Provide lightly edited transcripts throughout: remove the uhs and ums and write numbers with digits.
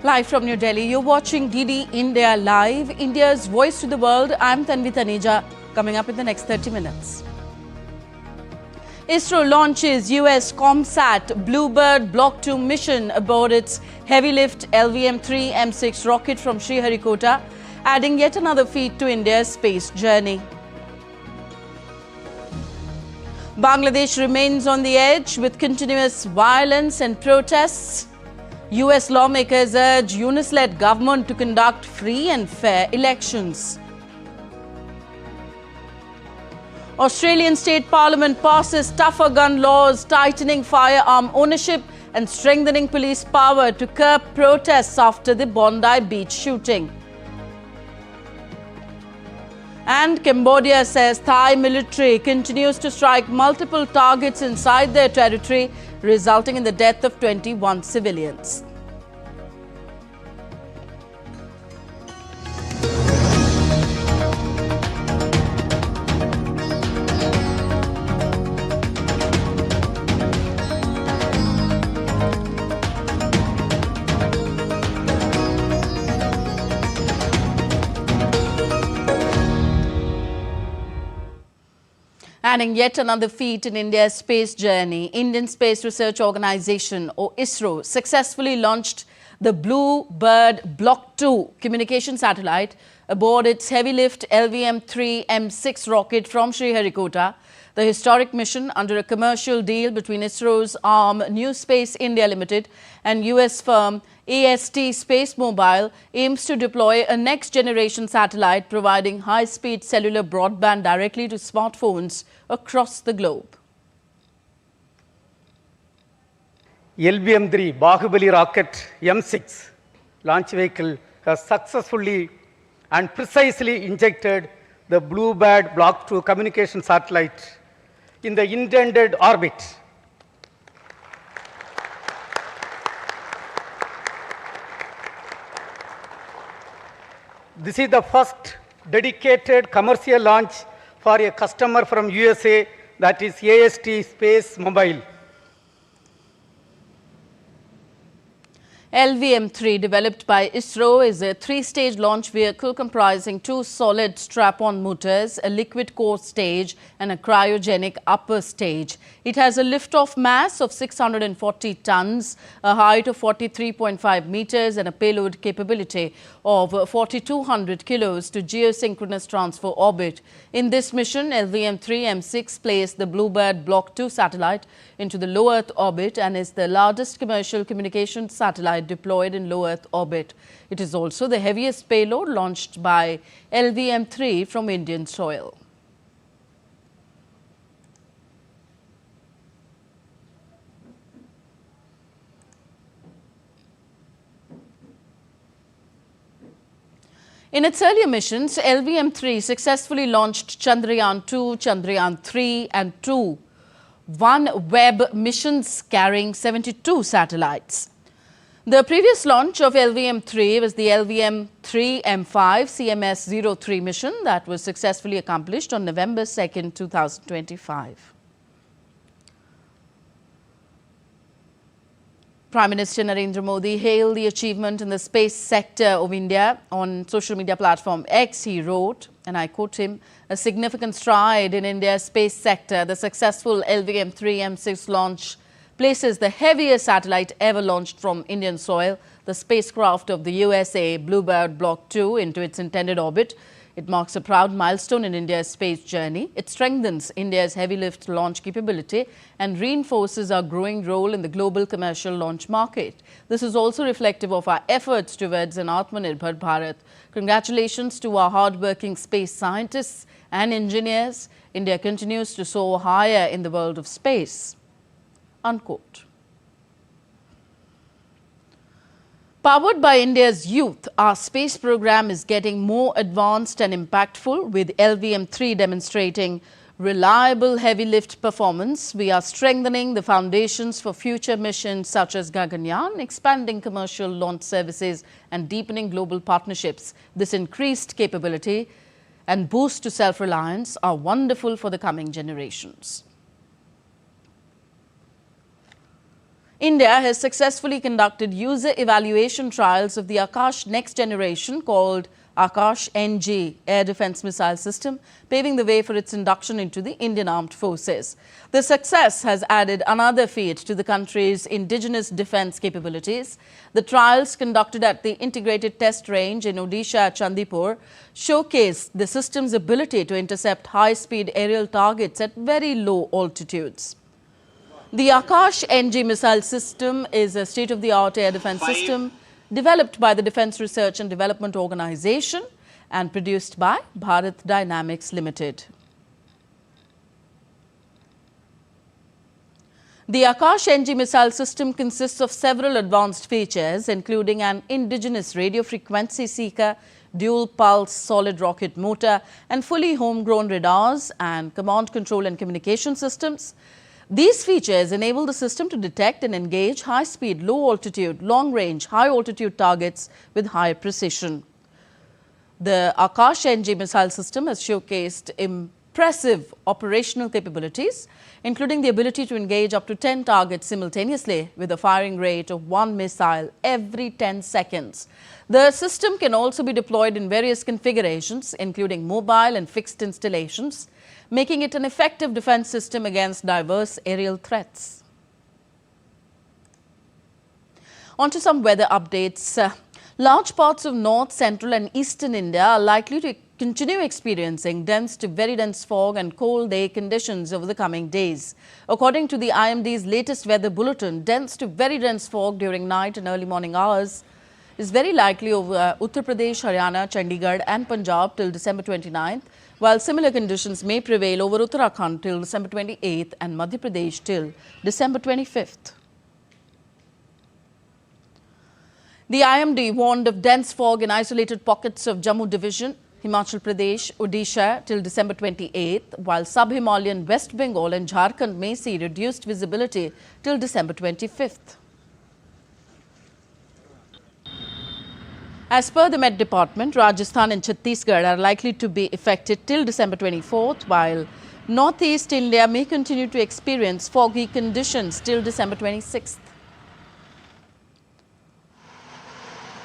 Live from New Delhi, you're watching DD India Live, India's voice to the world. I'm Tanvi Taneja. Coming up in the next 30 minutes. ISRO launches US ComSat BlueBird Block 2 mission aboard its heavy-lift LVM-3 M6 rocket from Sriharikota, adding yet another feat to India's space journey. Bangladesh remains on the edge with continuous violence and protests. US lawmakers urge Yunus-led government to conduct free and fair elections. Australian State Parliament passes tougher gun laws, tightening firearm ownership and strengthening police power to curb protests after the Bondi Beach shooting. And Cambodia says Thai military continues to strike multiple targets inside their territory, resulting in the death of 21 civilians. Adding yet another feat in India's space journey, Indian Space Research Organisation or ISRO successfully launched the BlueBird Block 2 communication satellite aboard its heavy-lift LVM-3 M6 rocket from Sriharikota. The historic mission, under a commercial deal between ISRO's arm New Space India Limited and US firm AST Space Mobile, aims to deploy a next-generation satellite providing high-speed cellular broadband directly to smartphones across the globe. LVM-3 Bahubali rocket M6 launch vehicle has successfully and precisely injected the BlueBird Block 2 communication satellite in the intended orbit. This is the first dedicated commercial launch for a customer from USA, that is AST Space Mobile. LVM-3, developed by ISRO, is a three-stage launch vehicle comprising two solid strap-on motors, a liquid core stage and a cryogenic upper stage. It has a lift-off mass of 640 tons, a height of 43.5 meters and a payload capability of 4,200 kilos to geosynchronous transfer orbit. In this mission, LVM-3 M6 placed the BlueBird Block 2 satellite into the low Earth orbit and is the largest commercial communications satellite deployed in low Earth orbit. It is also the heaviest payload launched by LVM-3 from Indian soil. In its earlier missions, LVM-3 successfully launched Chandrayaan-2, Chandrayaan-3 and 2 OneWeb missions carrying 72 satellites. The previous launch of LVM-3 was the LVM-3 M5 CMS-03 mission that was successfully accomplished on November 2, 2025. Prime Minister Narendra Modi hailed the achievement in the space sector of India. On social media platform X, he wrote, and I quote him, "A significant stride in India's space sector. The successful LVM-3 M6 launch places the heaviest satellite ever launched from Indian soil, the spacecraft of the USA BlueBird Block 2, into its intended orbit. It marks a proud milestone in India's space journey. It strengthens India's heavy-lift launch capability and reinforces our growing role in the global commercial launch market. This is also reflective of our efforts towards an Atmanirbhar Bharat. Congratulations to our hard-working space scientists and engineers. India continues to soar higher in the world of space." Unquote. Powered by India's youth, our space program is getting more advanced and impactful, with LVM-3 demonstrating reliable heavy lift performance. We are strengthening the foundations for future missions such as Gaganyaan, expanding commercial launch services and deepening global partnerships. This increased capability and boost to self-reliance are wonderful for the coming generations. India has successfully conducted user evaluation trials of the Akash next generation called Akash NG air defense missile system, paving the way for its induction into the Indian Armed Forces. The success has added another feat to the country's indigenous defense capabilities. The trials conducted at the Integrated Test Range in Odisha, Chandipur, showcased the system's ability to intercept high-speed aerial targets at very low altitudes. The Akash NG missile system is a state-of-the-art air defense system developed by the Defense Research and Development Organization and produced by Bharat Dynamics Limited. The Akash NG missile system consists of several advanced features, including an indigenous radio frequency seeker, dual pulse solid rocket motor, and fully homegrown radars and command, control and communication systems. These features enable the system to detect and engage high-speed, low-altitude, long-range, high-altitude targets with high precision. The Akash NG missile system has showcased impressive operational capabilities, including the ability to engage up to 10 targets simultaneously with a firing rate of 1 missile every 10 seconds. The system can also be deployed in various configurations, including mobile and fixed installations, making it an effective defense system against diverse aerial threats. On to some weather updates. Large parts of north, central and eastern India are likely to continue experiencing dense to very dense fog and cold day conditions over the coming days. According to the IMD's latest weather bulletin, dense to very dense fog during night and early morning hours is very likely over Uttar Pradesh, Haryana, Chandigarh and Punjab till December 29th, while similar conditions may prevail over Uttarakhand till December 28th and Madhya Pradesh till December 25th. The IMD warned of dense fog in isolated pockets of Jammu Division, Himachal Pradesh, Odisha till December 28th, while sub-Himalayan West Bengal and Jharkhand may see reduced visibility till December 25th. As per the Met Department, Rajasthan and Chhattisgarh are likely to be affected till December 24th, while Northeast India may continue to experience foggy conditions till December 26th.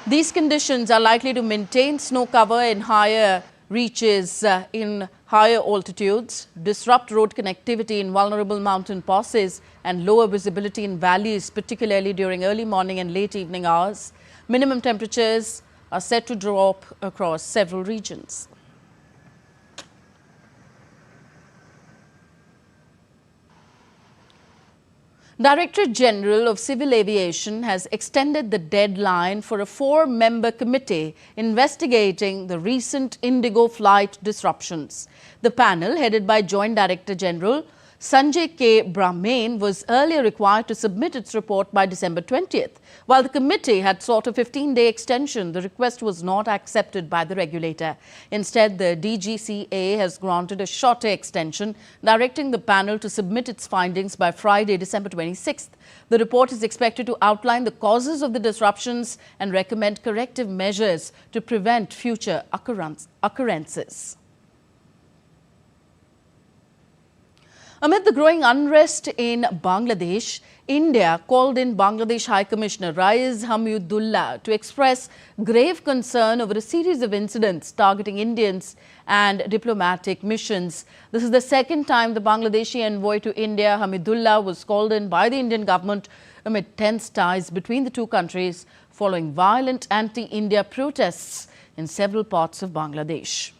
These conditions are likely to maintain snow cover in higher reaches in higher altitudes, disrupt road connectivity in vulnerable mountain passes and lower visibility in valleys, particularly during early morning and late evening hours. Minimum temperatures are set to drop across several regions. Directorate General of Civil Aviation has extended the deadline for a 4-member committee investigating the recent IndiGo flight disruptions. The panel, headed by Joint Director General Sanjay K. Brahmane, was earlier required to submit its report by December 20th. While the committee had sought a 15-day extension, the request was not accepted by the regulator. Instead, the DGCA has granted a shorter extension, directing the panel to submit its findings by Friday, December 26th. The report is expected to outline the causes of the disruptions and recommend corrective measures to prevent future occurrences. Amid the growing unrest in Bangladesh, India called in Bangladesh High Commissioner Rais Hamidullah to express grave concern over a series of incidents targeting Indians and diplomatic missions. This is the second time the Bangladeshi envoy to India, Hamidullah, was called in by the Indian government amid tense ties between the two countries following violent anti-India protests in several parts of Bangladesh.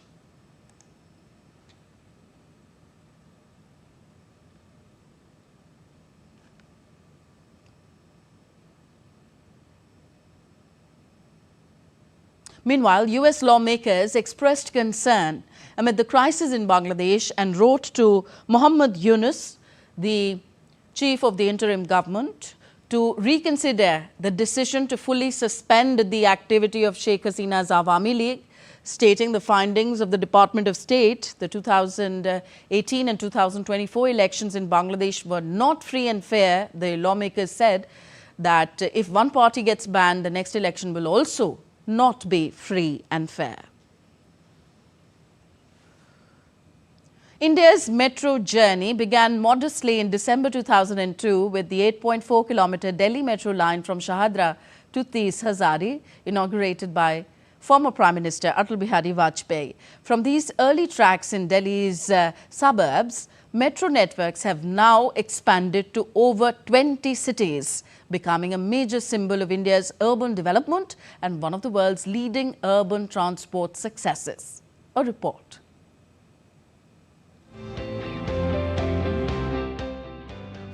Meanwhile, US lawmakers expressed concern amid the crisis in Bangladesh and wrote to Muhammad Yunus, the chief of the interim government, to reconsider the decision to fully suspend the activity of Sheikh Hasina's Awami League, stating the findings of the Department of State. The 2018 and 2024 elections in Bangladesh were not free and fair. The lawmakers said that if one party gets banned, the next election will also not be free and fair. India's metro journey began modestly in December 2002 with the 8.4-kilometer Delhi metro line from Shahdra to Tis Hazari, inaugurated by former Prime Minister Atal Bihari Vajpayee. From these early tracks in Delhi's suburbs, metro networks have now expanded to over 20 cities, becoming a major symbol of India's urban development and one of the world's leading urban transport successes. A report.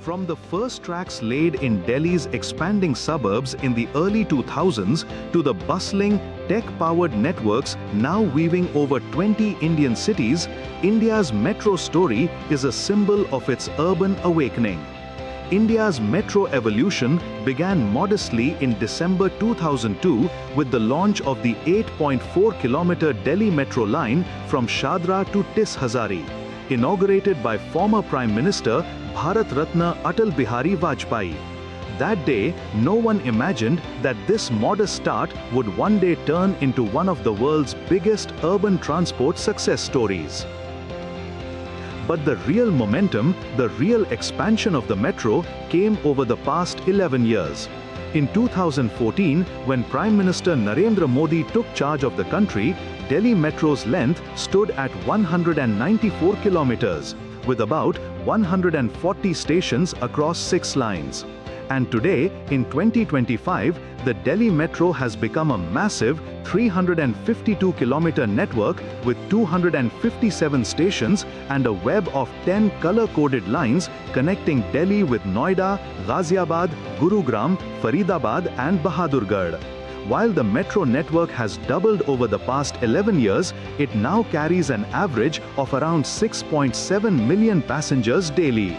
From the first tracks laid in Delhi's expanding suburbs in the early 2000s to the bustling, tech-powered networks now weaving over 20 Indian cities, India's metro story is a symbol of its urban awakening. India's metro evolution began modestly in December 2002 with the launch of the 8.4-kilometer Delhi metro line from Shahdra to Tis Hazari, inaugurated by former Prime Minister Bharat Ratna Atal Bihari Vajpayee. That day, no one imagined that this modest start would one day turn into one of the world's biggest urban transport success stories. But the real momentum, the real expansion of the metro came over the past 11 years. In 2014, when Prime Minister Narendra Modi took charge of the country, Delhi Metro's length stood at 194 kilometers, with about 140 stations across 6 lines. And today, in 2025, the Delhi Metro has become a massive 352-kilometer network with 257 stations and a web of 10 color-coded lines connecting Delhi with Noida, Ghaziabad, Gurugram, Faridabad and Bahadurgarh. While the metro network has doubled over the past 11 years, it now carries an average of around 6.7 million passengers daily.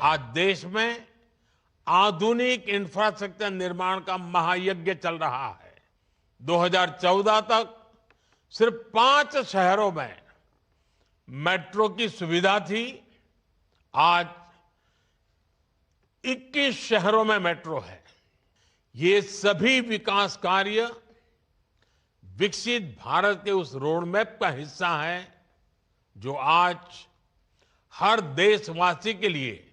आज देश में आधुनिक infrastructure निर्माण का महायज्ञ चल रहा है। 2014 तक सिर्फ 5 शहरों में मेट्रो की सुविधा थी, आज 21 शहरों में मेट्रो है। ये सभी विकास कार्य विकसित भारत के उस रोडमैप का हिस्सा है जो आज हर देशवासी के लिए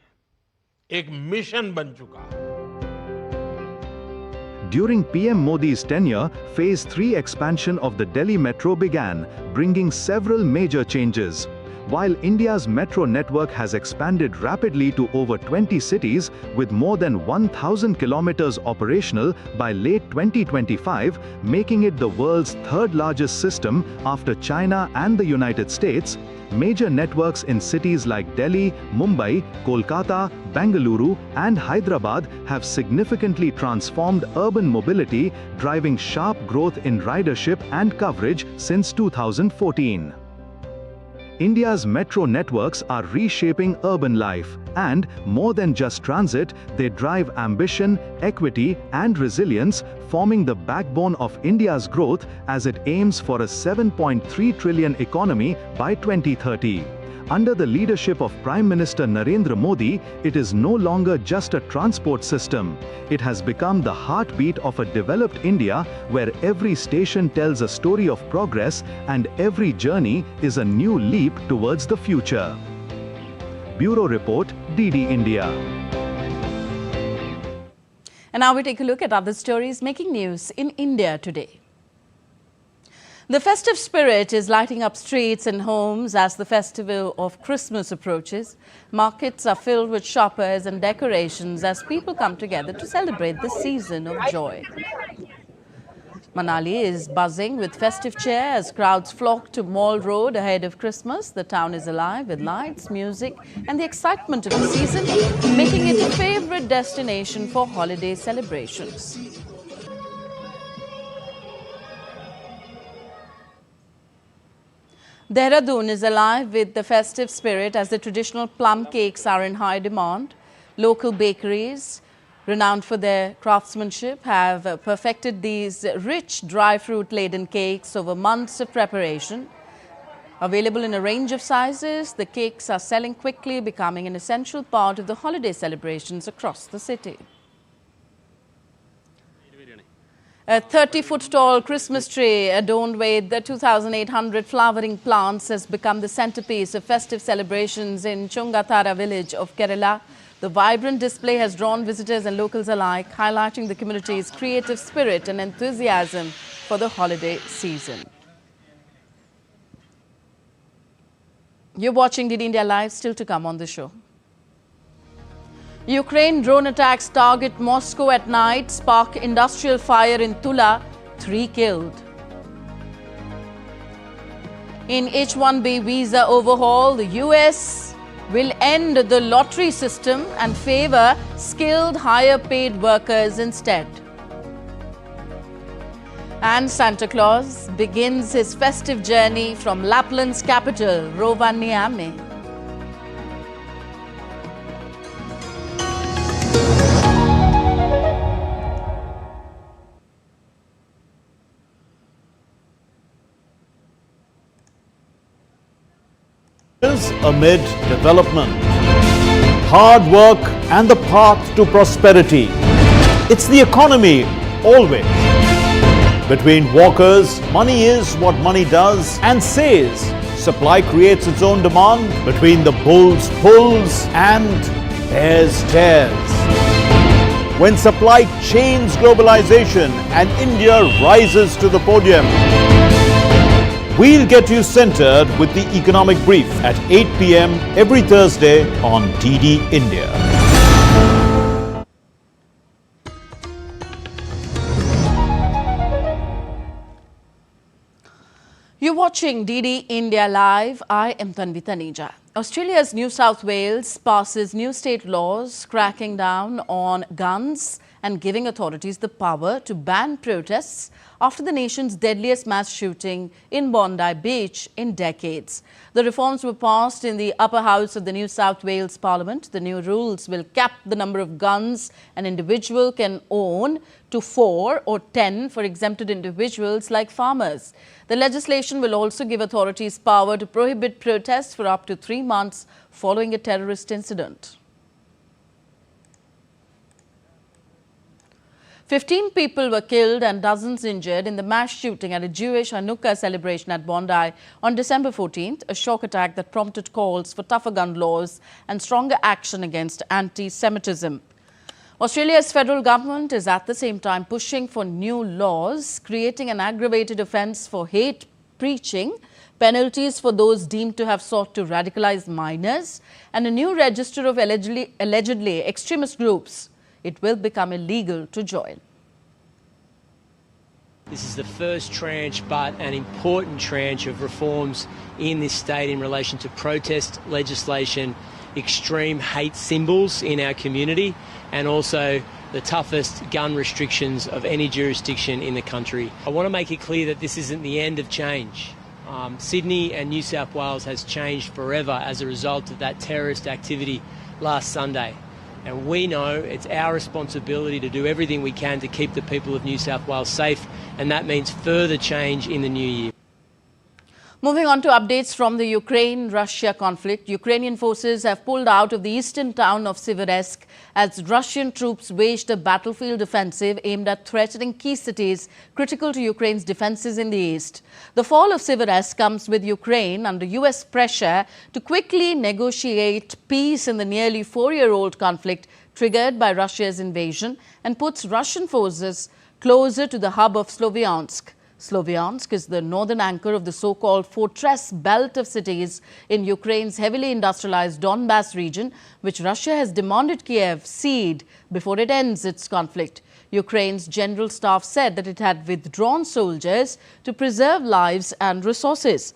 एक मिशन बन चुका है। During PM Modi's tenure, Phase 3 expansion of the Delhi Metro began, bringing several major changes. While India's metro network has expanded rapidly to over 20 cities with more than 1,000 kilometers operational by late 2025, making it the world's third largest system after China and the United States, major networks in cities like Delhi, Mumbai, Kolkata, Bengaluru and Hyderabad have significantly transformed urban mobility, driving sharp growth in ridership and coverage since 2014. India's metro networks are reshaping urban life, and more than just transit, they drive ambition, equity, and resilience, forming the backbone of India's growth as it aims for a 7.3 trillion economy by 2030. Under the leadership of Prime Minister Narendra Modi, it is no longer just a transport system. It has become the heartbeat of a developed India where every station tells a story of progress and every journey is a new leap towards the future. Bureau Report, DD India. And now we take a look at other stories making news in India today. The festive spirit is lighting up streets and homes as the festival of Christmas approaches. Markets are filled with shoppers and decorations as people come together to celebrate the season of joy. Manali is buzzing with festive cheer as crowds flock to Mall Road ahead of Christmas. The town is alive with lights, music and the excitement of the season, making it a favorite destination for holiday celebrations. Dehradun is alive with the festive spirit as the traditional plum cakes are in high demand. Local bakeries, renowned for their craftsmanship, have perfected these rich dry fruit-laden cakes over months of preparation. Available in a range of sizes, the cakes are selling quickly, becoming an essential part of the holiday celebrations across the city. A 30-foot-tall Christmas tree adorned with the 2,800 flowering plants has become the centerpiece of festive celebrations in Chungatara village of Kerala. The vibrant display has drawn visitors and locals alike, highlighting the community's creative spirit and enthusiasm for the holiday season. You're watching DD India Live, still to come on the show. Ukraine drone attacks target Moscow at night, spark industrial fire in Tula, 3 killed. In H-1B visa overhaul, the US will end the lottery system and favor skilled, higher-paid workers instead. And Santa Claus begins his festive journey from Lapland's capital, Rovaniemi. Amid development, hard work and the path to prosperity. It's the economy always. Between walkers, money is what money does and says. Supply creates its own demand. Between the bulls pulls and bears tears. When supply chains globalization and India rises to the podium, we'll get you centered with the economic brief at 8 p.m. every Thursday on DD India. You're watching DD India Live. I am Tanvi Taneja. Australia's New South Wales passes new state laws cracking down on guns and giving authorities the power to ban protests after the nation's deadliest mass shooting in Bondi Beach in decades. The reforms were passed in the upper house of the New South Wales Parliament. The new rules will cap the number of guns an individual can own to 4 or 10 for exempted individuals like farmers. The legislation will also give authorities power to prohibit protests for up to 3 months following a terrorist incident. 15 people were killed and dozens injured in the mass shooting at a Jewish Hanukkah celebration at Bondi on December 14th, a shock attack that prompted calls for tougher gun laws and stronger action against anti-Semitism. Australia's federal government is at the same time pushing for new laws, creating an aggravated offence for hate preaching, penalties for those deemed to have sought to radicalize minors, and a new register of allegedly extremist groups. It will become illegal to join. This is the first tranche, but an important tranche of reforms in this state in relation to protest legislation, extreme hate symbols in our community, and also the toughest gun restrictions of any jurisdiction in the country. I want to make it clear that this isn't the end of change. Sydney and New South Wales has changed forever as a result of that terrorist activity last Sunday. And we know it's our responsibility to do everything we can to keep the people of New South Wales safe, and that means further change in the new year. Moving on to updates from the Ukraine-Russia conflict, Ukrainian forces have pulled out of the eastern town of Severodonetsk as Russian troops waged a battlefield offensive aimed at threatening key cities critical to Ukraine's defenses in the east. The fall of Severodonetsk comes with Ukraine under US pressure to quickly negotiate peace in the nearly 4-year-old conflict triggered by Russia's invasion and puts Russian forces closer to the hub of Sloviansk. Sloviansk is the northern anchor of the so-called fortress belt of cities in Ukraine's heavily industrialized Donbas region, which Russia has demanded Kiev cede before it ends its conflict. Ukraine's general staff said that it had withdrawn soldiers to preserve lives and resources.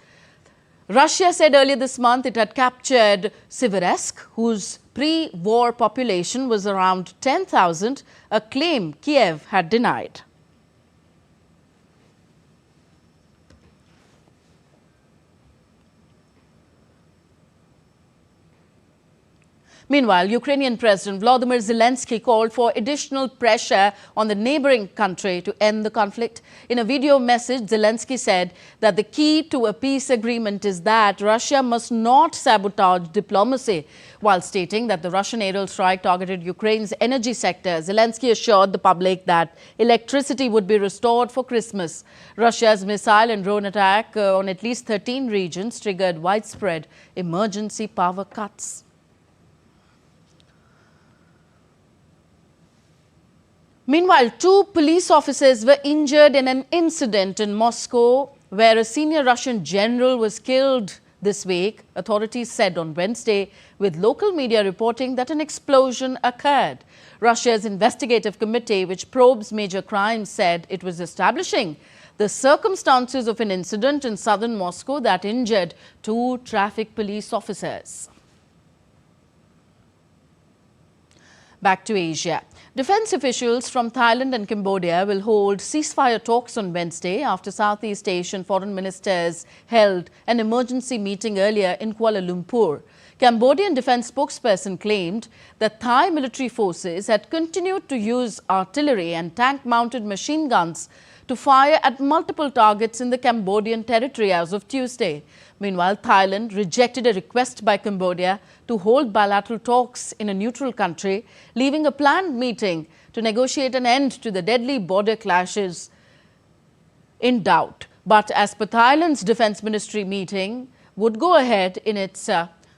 Russia said earlier this month it had captured Severodonetsk, whose pre-war population was around 10,000, a claim Kiev had denied. Meanwhile, Ukrainian President Volodymyr Zelensky called for additional pressure on the neighboring country to end the conflict. In a video message, Zelensky said that the key to a peace agreement is that Russia must not sabotage diplomacy. While stating that the Russian aerial strike targeted Ukraine's energy sector, Zelensky assured the public that electricity would be restored for Christmas. Russia's missile and drone attack on at least 13 regions triggered widespread emergency power cuts. Meanwhile, 2 police officers were injured in an incident in Moscow where a senior Russian general was killed this week, authorities said on Wednesday, with local media reporting that an explosion occurred. Russia's investigative committee, which probes major crimes, said it was establishing the circumstances of an incident in southern Moscow that injured 2 traffic police officers. Back to Asia. Defense officials from Thailand and Cambodia will hold ceasefire talks on Wednesday after Southeast Asian foreign ministers held an emergency meeting earlier in Kuala Lumpur. Cambodian defense spokesperson claimed that Thai military forces had continued to use artillery and tank-mounted machine guns to fire at multiple targets in the Cambodian territory as of Tuesday. Meanwhile, Thailand rejected a request by Cambodia to hold bilateral talks in a neutral country, leaving a planned meeting to negotiate an end to the deadly border clashes in doubt. But as per Thailand's defense ministry meeting would go ahead in its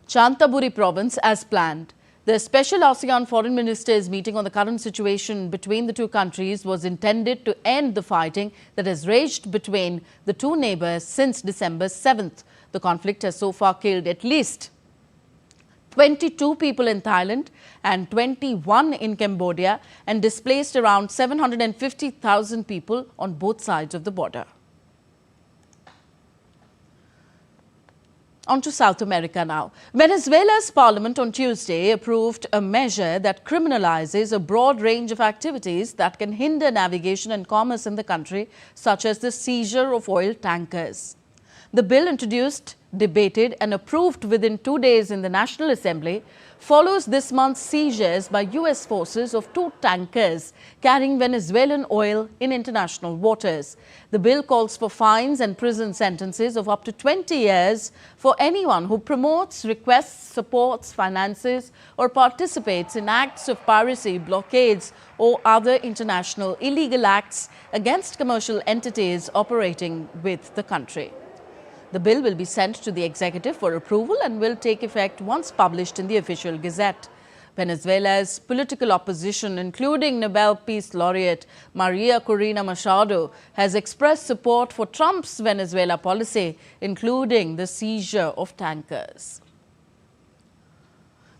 Chantaburi province as planned. The special ASEAN foreign ministers meeting on the current situation between the 2 countries was intended to end the fighting that has raged between the 2 neighbors since December 7th. The conflict has so far killed at least 22 people in Thailand and 21 in Cambodia and displaced around 750,000 people on both sides of the border. On to South America now. Venezuela's parliament on Tuesday approved a measure that criminalizes a broad range of activities that can hinder navigation and commerce in the country, such as the seizure of oil tankers. The bill, introduced, debated and approved within 2 days in the National Assembly, follows this month's seizures by U.S. forces of 2 tankers carrying Venezuelan oil in international waters. The bill calls for fines and prison sentences of up to 20 years for anyone who promotes, requests, supports, finances or participates in acts of piracy, blockades or other international illegal acts against commercial entities operating with the country. The bill will be sent to the executive for approval and will take effect once published in the official gazette. Venezuela's political opposition, including Nobel Peace Laureate Maria Corina Machado, has expressed support for Trump's Venezuela policy, including the seizure of tankers.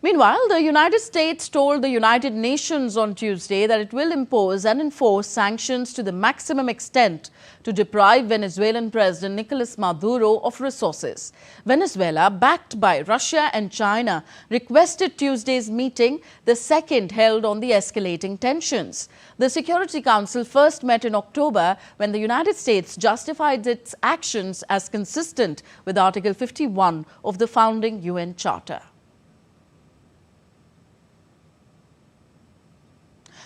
Meanwhile, the United States told the United Nations on Tuesday that it will impose and enforce sanctions to the maximum extent to deprive Venezuelan President Nicolas Maduro of resources. Venezuela, backed by Russia and China, requested Tuesday's meeting, the second held on the escalating tensions. The Security Council first met in October when the United States justified its actions as consistent with Article 51 of the founding UN Charter.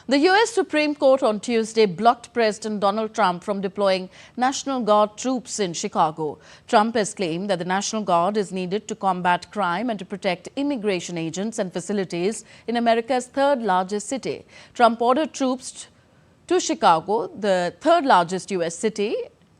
The U.S. Supreme Court on Tuesday blocked President Donald Trump from deploying National Guard troops in Chicago. Trump has claimed that the National Guard is needed to combat crime and to protect immigration agents and facilities in America's 3rd largest city. Trump ordered troops to Chicago, the 3rd largest U.S. city,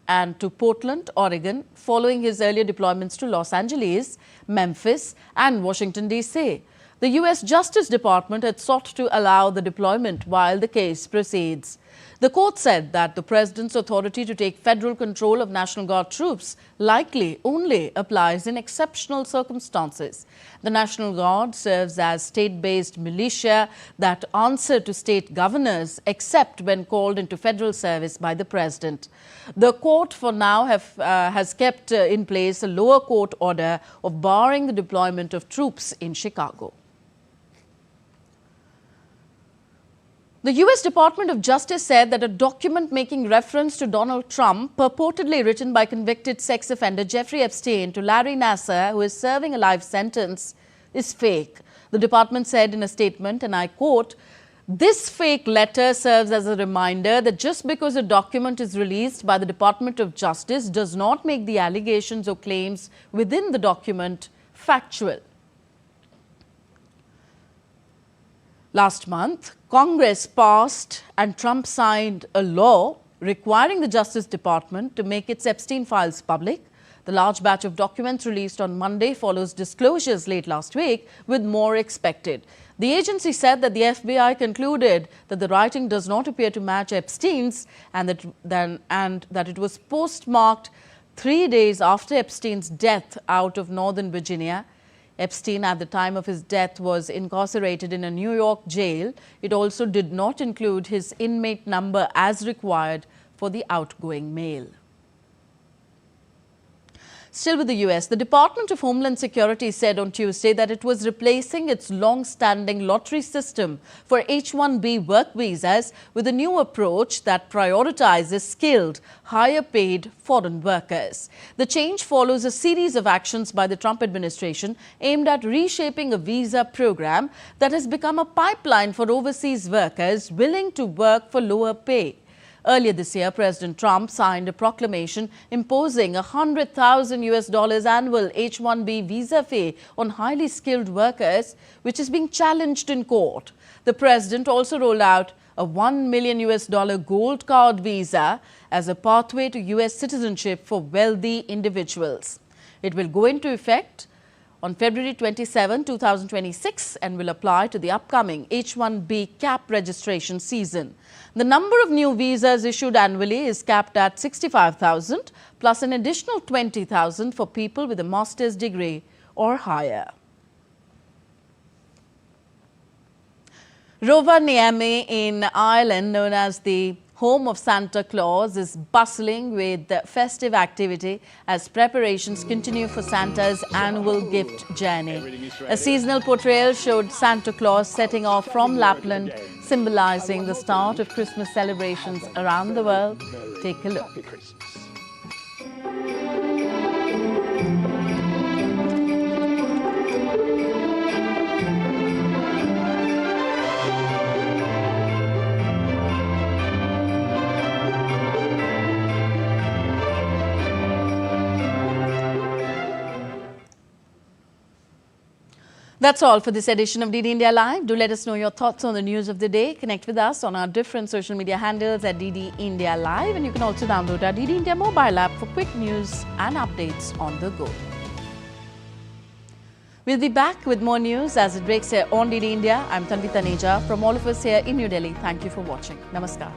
and to Portland, Oregon, following his earlier deployments to Los Angeles, Memphis, and Washington, D.C. The U.S. Justice Department had sought to allow the deployment while the case proceeds. The court said that the president's authority to take federal control of National Guard troops likely only applies in exceptional circumstances. The National Guard serves as state-based militia that answer to state governors except when called into federal service by the president. The court for now has kept in place a lower court order of barring the deployment of troops in Chicago. The U.S. Department of Justice said that a document making reference to Donald Trump, purportedly written by convicted sex offender Jeffrey Epstein to Larry Nassar, who is serving a life sentence, is fake. The department said in a statement, and I quote, "This fake letter serves as a reminder that just because a document is released by the Department of Justice does not make the allegations or claims within the document factual." Last month, Congress passed and Trump signed a law requiring the Justice Department to make its Epstein files public. The large batch of documents released on Monday follows disclosures late last week, with more expected. The agency said that the FBI concluded that the writing does not appear to match Epstein's and that it was postmarked 3 days after Epstein's death out of Northern Virginia. Epstein, at the time of his death, was incarcerated in a New York jail. It also did not include his inmate number as required for the outgoing mail. Still with the US, the Department of Homeland Security said on Tuesday that it was replacing its long-standing lottery system for H-1B work visas with a new approach that prioritizes skilled, higher-paid foreign workers. The change follows a series of actions by the Trump administration aimed at reshaping a visa program that has become a pipeline for overseas workers willing to work for lower pay. Earlier this year, President Trump signed a proclamation imposing $100,000 annual H-1B visa fee on highly skilled workers, which is being challenged in court. The president also rolled out a $1 million gold card visa as a pathway to US citizenship for wealthy individuals. It will go into effect on February 27, 2026 and will apply to the upcoming H-1B cap registration season. The number of new visas issued annually is capped at 65,000 plus an additional 20,000 for people with a master's degree or higher. Rovaniemi in Ireland, known as the home of Santa Claus, is bustling with festive activity as preparations continue for Santa's annual gift journey. A seasonal portrayal showed Santa Claus setting off from Lapland, symbolizing the start of Christmas celebrations around the world. Take a look. That's all for this edition of DD India Live. Do let us know your thoughts on the news of the day. Connect with us on our different social media handles at DD India Live, and you can also download our DD India mobile app for quick news and updates on the go. We'll be back with more news as it breaks here on DD India. I'm Tanvi Taneja. From all of us here in New Delhi, thank you for watching. Namaskar.